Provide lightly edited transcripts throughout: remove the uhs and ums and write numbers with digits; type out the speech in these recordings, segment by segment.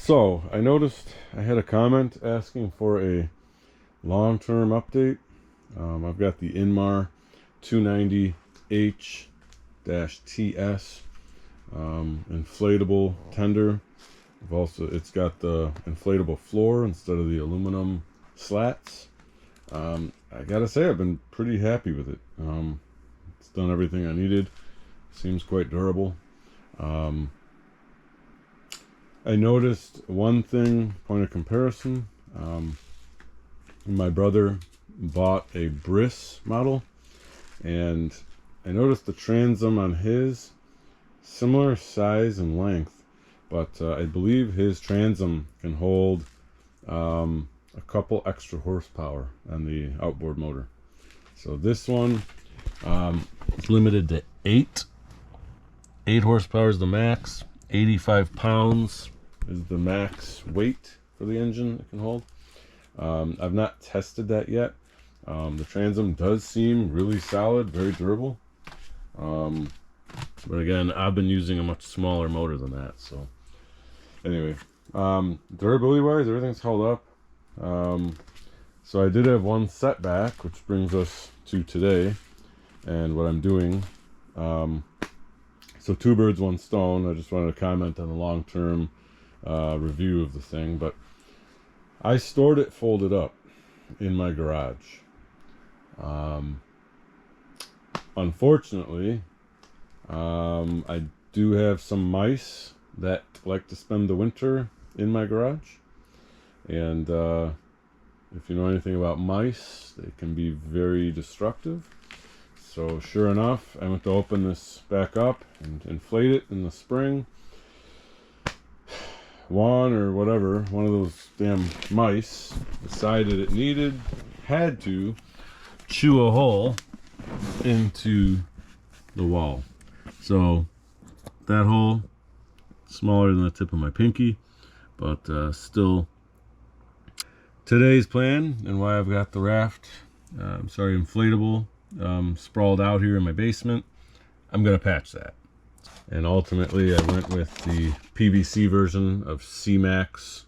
So I noticed I had a comment asking for a long-term update. I've got the Inmar 290H-TS inflatable tender. It's got the inflatable floor instead of the aluminum slats. I gotta say I've been pretty happy with it. It's done everything I needed. Seems quite durable. I noticed one thing, point of comparison. My brother bought a Briss model, and I noticed the transom on his similar size and length, but I believe his transom can hold a couple extra horsepower on the outboard motor. So this one is limited to 8 horsepower is the max. 85 pounds is the max weight for the engine it can hold. I've not tested that yet. The transom does seem really solid, very durable. But again, I've been using a much smaller motor than that. So anyway, durability wise, everything's held up. So I did have one setback, which brings us to today and what I'm doing. So two birds, one stone. I just wanted to comment on the long-term review of the thing, but I stored it folded up in my garage. Unfortunately, I do have some mice that like to spend the winter in my garage, and if you know anything about mice, they can be very destructive. So sure enough, I went to open this back up and inflate it in the spring. One of those damn mice decided it had to chew a hole into the wall. So that hole, smaller than the tip of my pinky, but still. Today's plan and why I've got the raft, inflatable, sprawled out here in my basement, I'm gonna patch that. And ultimately I went with the PVC version of C-Max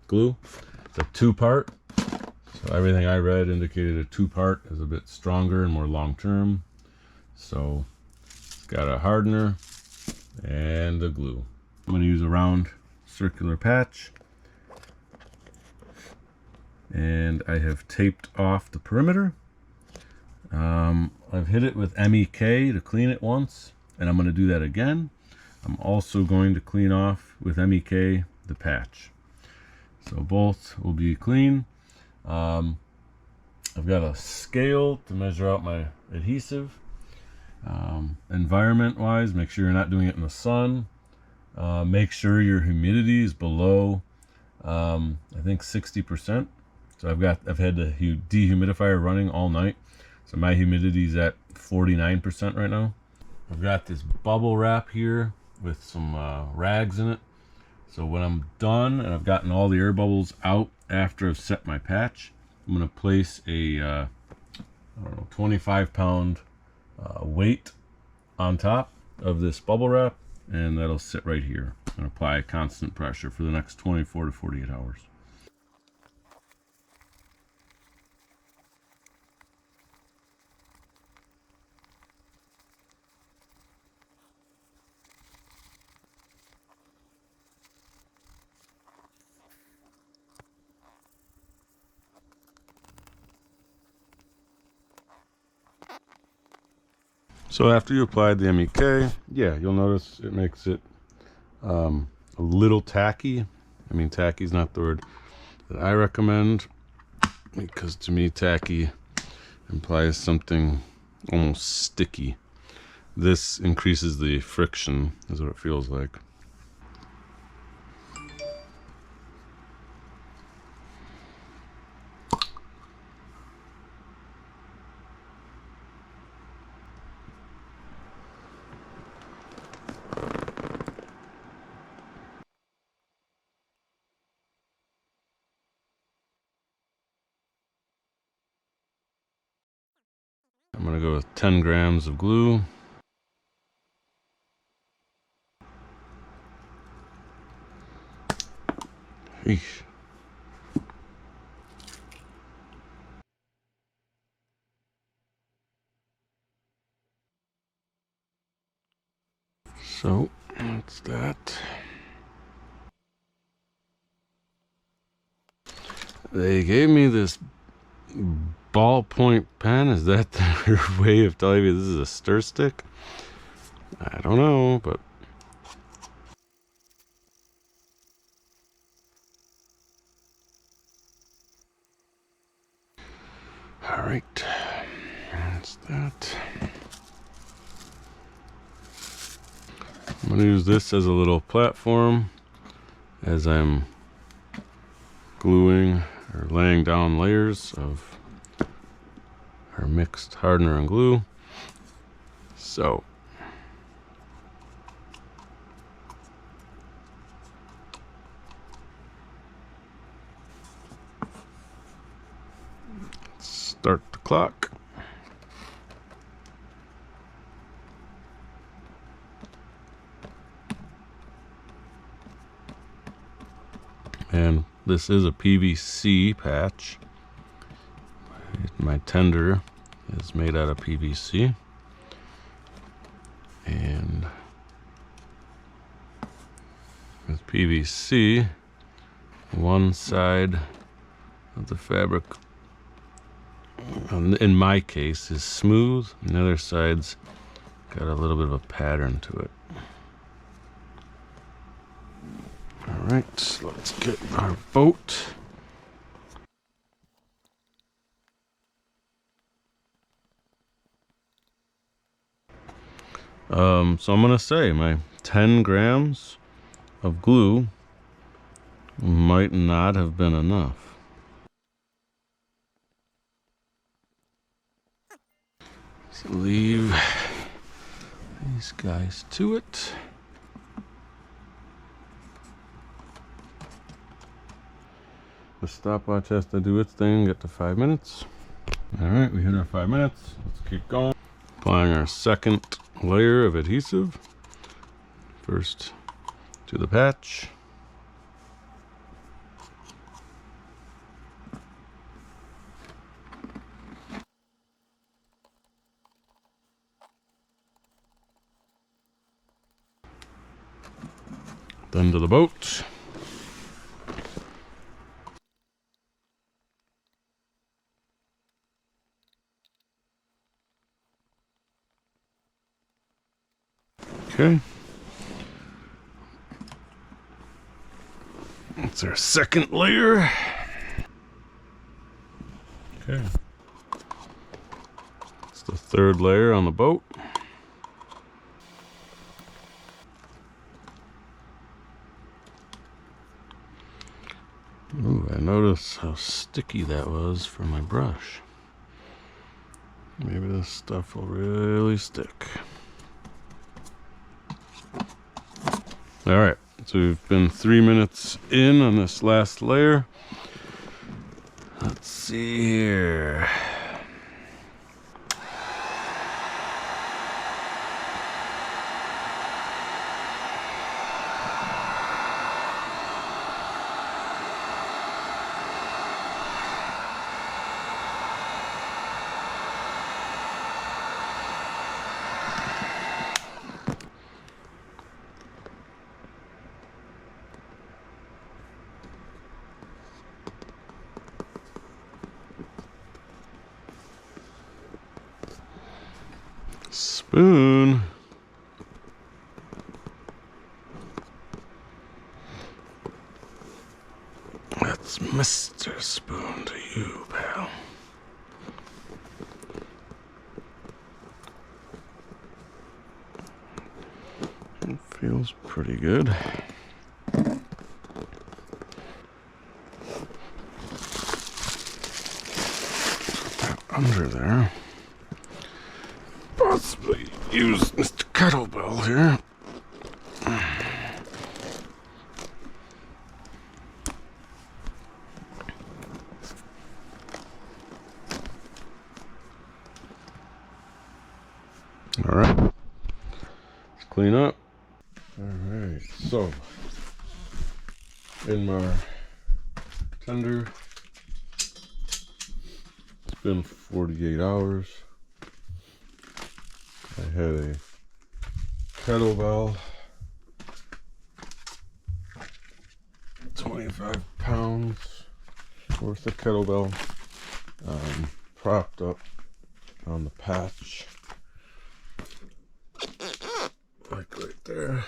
glue. It's a 2-part. So everything I read indicated a 2-part is a bit stronger and more long-term. So it's got a hardener and a glue. I'm gonna use a round circular patch. And I have taped off the perimeter. I've hit it with MEK to clean it once, and I'm going to do that again. I'm also going to clean off with MEK the patch. So both will be clean. I've got a scale to measure out my adhesive. Environment wise, make sure you're not doing it in the sun. Make sure your humidity is below I think 60%. So I've had the dehumidifier running all night. So my humidity is at 49% right now. I've got this bubble wrap here with some rags in it. So when I'm done and I've gotten all the air bubbles out after I've set my patch, I'm going to place a 25-pound weight on top of this bubble wrap, and that'll sit right here and apply constant pressure for the next 24 to 48 hours. So after you applied the MEK, yeah, you'll notice it makes it a little tacky. I mean, tacky is not the word that I recommend, because to me tacky implies something almost sticky. This increases the friction, is what it feels like. I'm going to go with 10 grams of glue. Eesh. So that's that. They gave me this ballpoint pen. Is that their way of telling me this is a stir stick? I don't know, but all right. That's that. I'm gonna use this as a little platform as I'm gluing or laying down layers of our mixed hardener and glue. So start the clock. And this is a PVC patch. My tender is made out of PVC. And with PVC, one side of the fabric, in my case, is smooth, and the other side's got a little bit of a pattern to it. All right, so let's get our boat. So I'm gonna say my 10 grams of glue might not have been enough. So leave these guys to it. The stopwatch has to do its thing, get to 5 minutes. All right, we hit our 5 minutes. Let's keep going. Applying our second layer of adhesive. First to the patch. Then to the boat. Okay. That's our second layer. Okay. It's the third layer on the boat. Ooh, I noticed how sticky that was from my brush. Maybe this stuff will really stick. All right, so we've been 3 minutes in on this last layer. Let's see here. Spoon. That's Mr. Spoon to you, pal. It feels pretty good. Put that under there. Possibly use Mr. Kettlebell here. All right, let's clean up. All right, so Inmar tender. It's been 48 hours. I had a kettlebell, 25 pounds worth of kettlebell, propped up on the patch, like right there.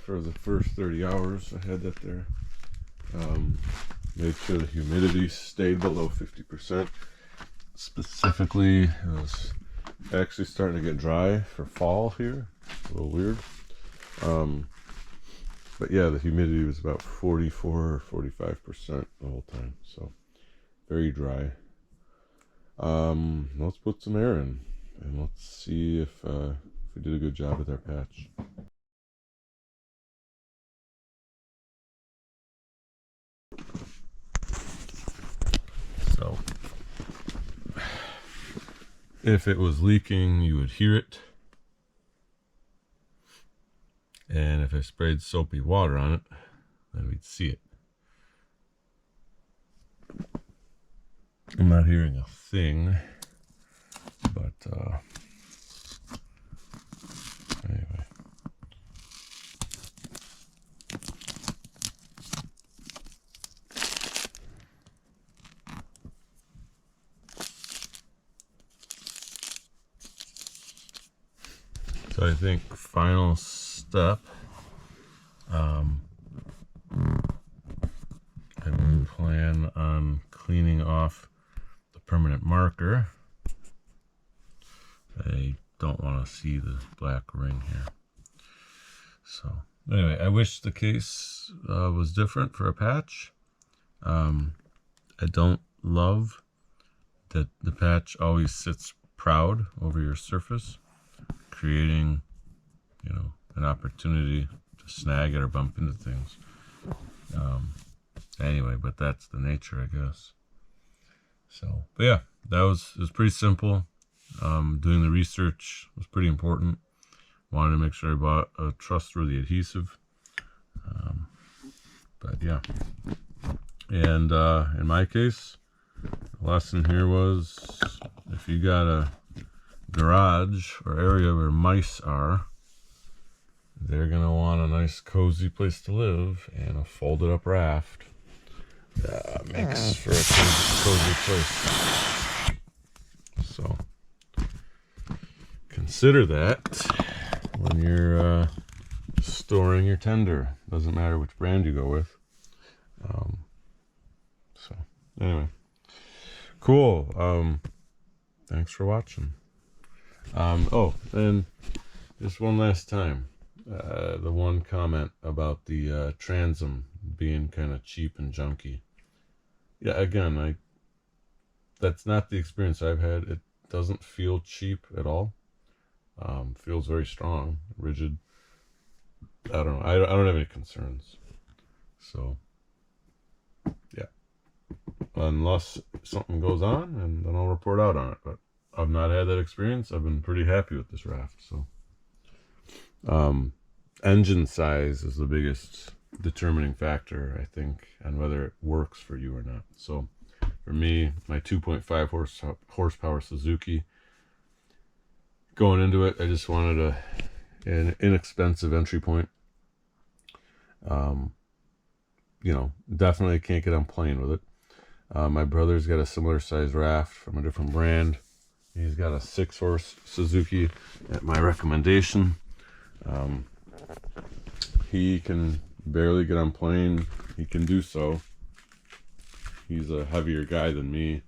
For the first 30 hours, I had that there. Made sure the humidity stayed below 50%. Specifically, it was actually starting to get dry for fall here. A little weird. But yeah, the humidity was about 44 or 45% the whole time. So very dry. Let's put some air in and let's see if we did a good job with our patch. So if it was leaking, you would hear it. And if I sprayed soapy water on it, then we'd see it. I'm not hearing a thing, but anyway. So I think final step, I plan on cleaning off the permanent marker. I don't want to see the black ring here. So anyway, I wish the case was different for a patch. I don't love that the patch always sits proud over your surface, creating, you know, an opportunity to snag it or bump into things. Anyway, but that's the nature, I guess. So, but yeah, it was pretty simple. Doing the research was pretty important. Wanted to make sure I bought a trustworthy adhesive. But yeah, and in my case, the lesson here was, if you got a garage or area where mice are, they're gonna want a nice cozy place to live, and a folded up raft makes for a cozy place. So consider that when you're storing your tender. Doesn't matter which brand you go with. So anyway, cool. Thanks for watching. Oh, and just one last time, the one comment about the transom being kind of cheap and junky. Yeah, again, that's not the experience I've had. It doesn't feel cheap at all. Feels very strong, rigid. I don't know. I don't have any concerns. So yeah, unless something goes on, and then I'll report out on it. But I've not had that experience. I've been pretty happy with this raft. So engine size is the biggest determining factor, I think, on whether it works for you or not. So for me, my 2.5 horsepower Suzuki, going into it, I just wanted an inexpensive entry point. You know, definitely can't get on plane with it. My brother's got a similar size raft from a different brand. He's got a 6-horse Suzuki at my recommendation. He can barely get on plane. He can do so. He's a heavier guy than me.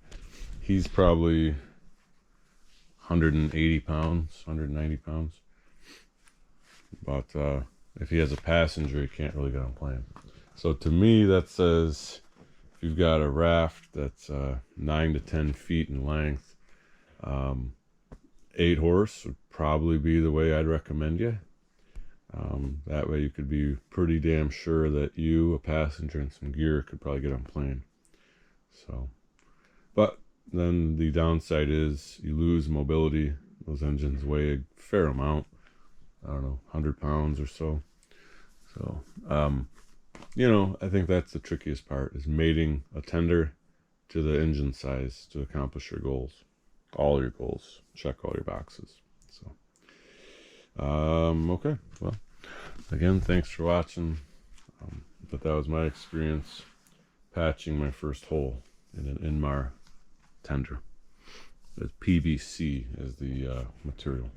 He's probably 180 pounds, 190 pounds. But if he has a passenger, he can't really get on plane. So to me, that says if you've got a raft that's 9 to 10 feet in length, 8 horse would probably be the way I'd recommend you. That way you could be pretty damn sure that you, a passenger, and some gear could probably get on plane. So, but then the downside is you lose mobility. Those engines weigh a fair amount. I don't know, 100 pounds or so. So, you know, I think that's the trickiest part, is mating a tender to the engine size to accomplish your goals. All your goals. Check all your boxes. So, okay. Well, again, thanks for watching. But that was my experience patching my first hole in an Inmar tender with PVC as the material.